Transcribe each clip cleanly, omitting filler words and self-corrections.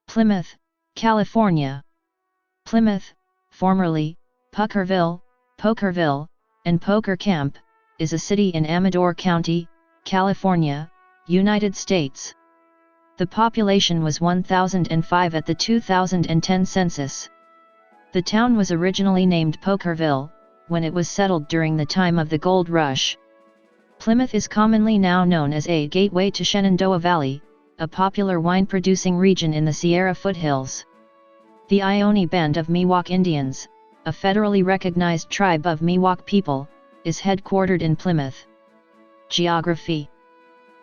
Plymouth, California. Plymouth, formerly Puckerville, Pokerville, and Poker Camp, is a city in Amador County, California, United States. The population was 1,005 at the 2010 census. The town was originally named Pokerville, when it was settled during the time of the Gold Rush. Plymouth is commonly now known as a gateway to Shenandoah Valley, a popular wine-producing region in the Sierra foothills. The Ione Band of Miwok Indians, a federally recognized tribe of Miwok people, is headquartered in Plymouth. Geography: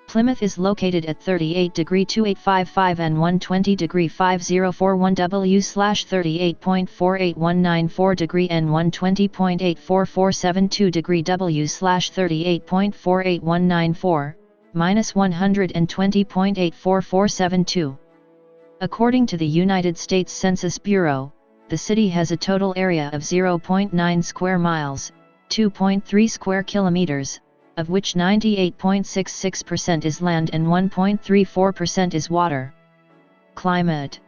Plymouth is located at 38°2855 and 120°5041 W/38.48194° and 120.84472° W/38.48194, -120.84472. According to the United States Census Bureau, the city has a total area of 0.9 square miles, 2.3 square kilometers, of which 98.66% is land and 1.34% is water. Climate: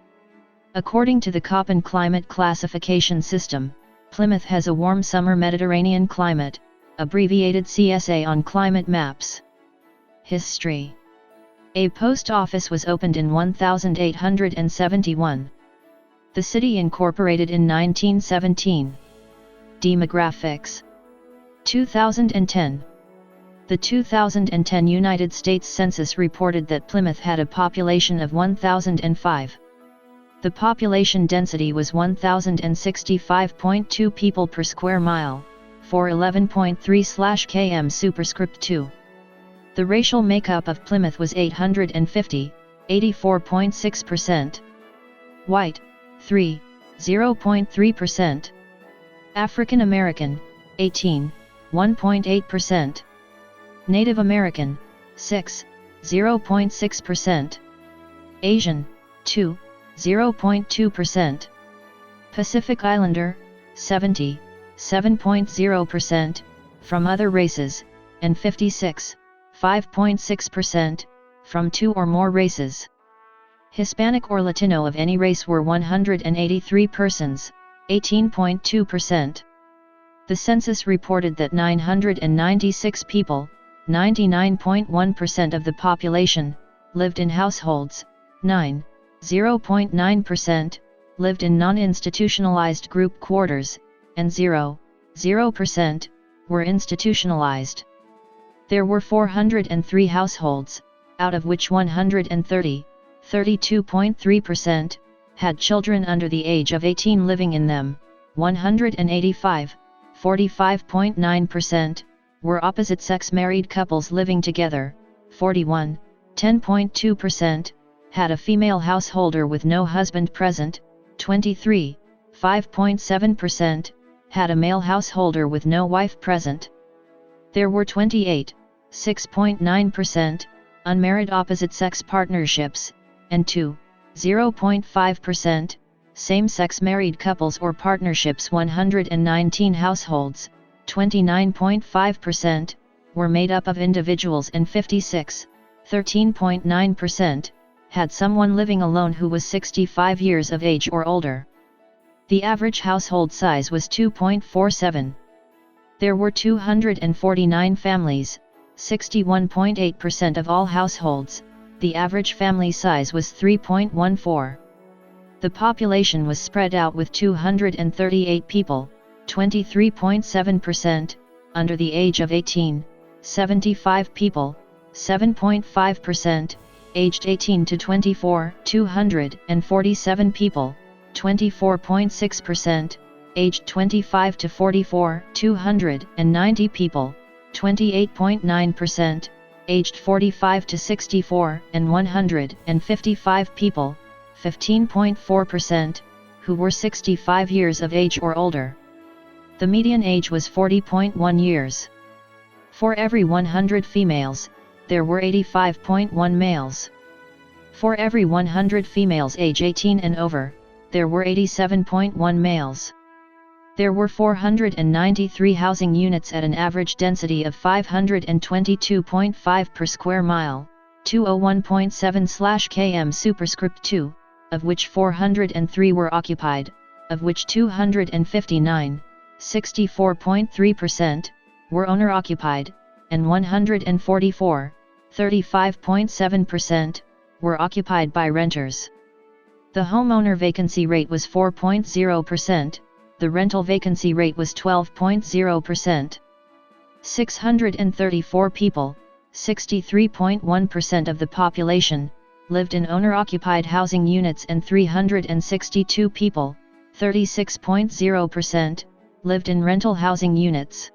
according to the Köppen climate classification system, Plymouth has a warm summer Mediterranean climate, abbreviated CSA on climate maps. History: a post office was opened in 1871. The city incorporated in 1917. Demographics: 2010. The 2010 United States Census reported that Plymouth had a population of 1,005. The population density was 1,065.2 people per square mile, 411.3/km superscript 2. The racial makeup of Plymouth was 850, 84.6%. White, 0.3%. African American, 18, 1.8%. Native American, 0.6%. Asian, 0.2%. Pacific Islander, 7.0%, from other races, and 5.6%, from two or more races. Hispanic or Latino of any race were 183 persons, 18.2%. The census reported that 996 people, 99.1% of the population, lived in households, 0.9%, lived in non-institutionalized group quarters, and 0% were institutionalized. There were 403 households, out of which 130, 32.3%, had children under the age of 18 living in them, 185, 45.9%, were opposite-sex married couples living together, 41, 10.2%, had a female householder with no husband present, 23, 5.7%, had a male householder with no wife present. There were 28, 6.9%, unmarried opposite-sex partnerships, and 0.5%, same-sex married couples or partnerships. 119 households, 29.5%, were made up of individuals and 56, 13.9%, had someone living alone who was 65 years of age or older. The average household size was 2.47. There were 249 families, 61.8% of all households. The average family size was 3.14. The population was spread out with 238 people, 23.7%, under the age of 18, 75 people, 7.5%, aged 18 to 24, 247 people, 24.6%, aged 25 to 44, 290 people, 28.9%, aged 45 to 64, and 155 people, 15.4%, who were 65 years of age or older. The median age was 40.1 years. For every 100 females, there were 85.1 males. For every 100 females age 18 and over, there were 87.1 males. There were 493 housing units at an average density of 522.5 per square mile, 201.7/km superscript 2, of which 403 were occupied, of which 259, 64.3%, were owner-occupied, and 144, 35.7%, were occupied by renters. The homeowner vacancy rate was 4.0%, the rental vacancy rate was 12.0%. 634 people, 63.1% of the population, lived in owner-occupied housing units and 362 people, 36.0%, lived in rental housing units.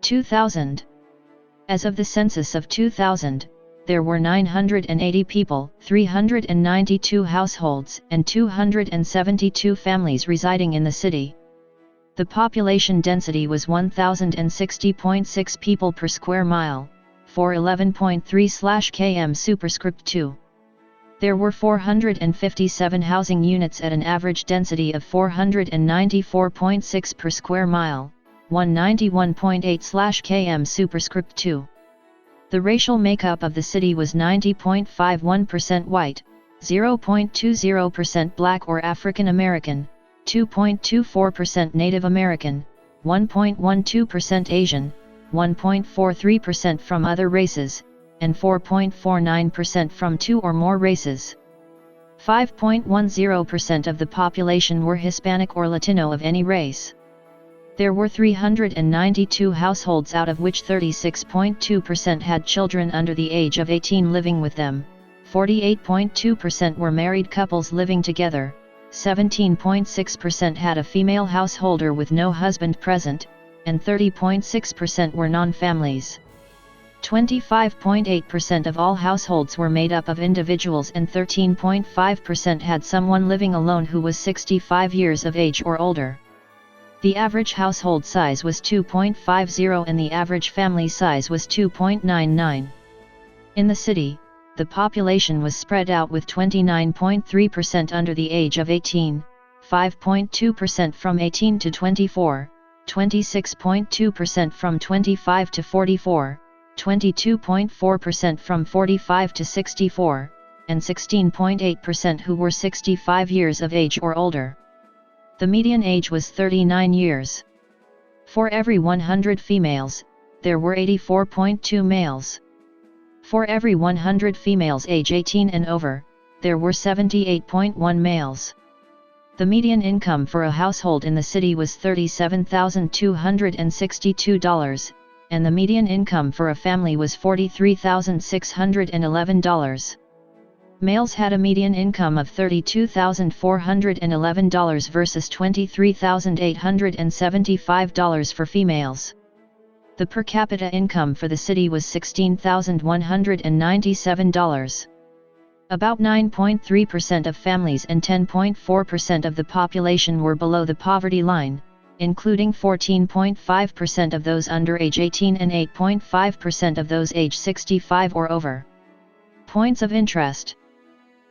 2000. As of the census of 2000, there were 980 people, 392 households, and 272 families residing in the city. The population density was 1,060.6 people per square mile, 411.3/km superscript 2. There were 457 housing units at an average density of 494.6 per square mile, 191.8/km superscript 2. The racial makeup of the city was 90.51% white, 0.20% black or African American, 2.24% Native American, 1.12% Asian, 1.43% from other races, and 4.49% from two or more races. 5.10% of the population were Hispanic or Latino of any race. There were 392 households, out of which 36.2% had children under the age of 18 living with them, 48.2% were married couples living together, 17.6% had a female householder with no husband present, and 30.6% were non-families. 25.8% of all households were made up of individuals, and 13.5% had someone living alone who was 65 years of age or older. The average household size was 2.50 and the average family size was 2.99. In the city, the population was spread out with 29.3% under the age of 18, 5.2% from 18 to 24, 26.2% from 25 to 44, 22.4% from 45 to 64, and 16.8% who were 65 years of age or older. The median age was 39 years. For every 100 females, there were 84.2 males. For every 100 females age 18 and over, there were 78.1 males. The median income for a household in the city was $37,262, and the median income for a family was $43,611. Males had a median income of $32,411 versus $23,875 for females. The per capita income for the city was $16,197. About 9.3% of families and 10.4% of the population were below the poverty line, including 14.5% of those under age 18 and 8.5% of those age 65 or over. Points of interest.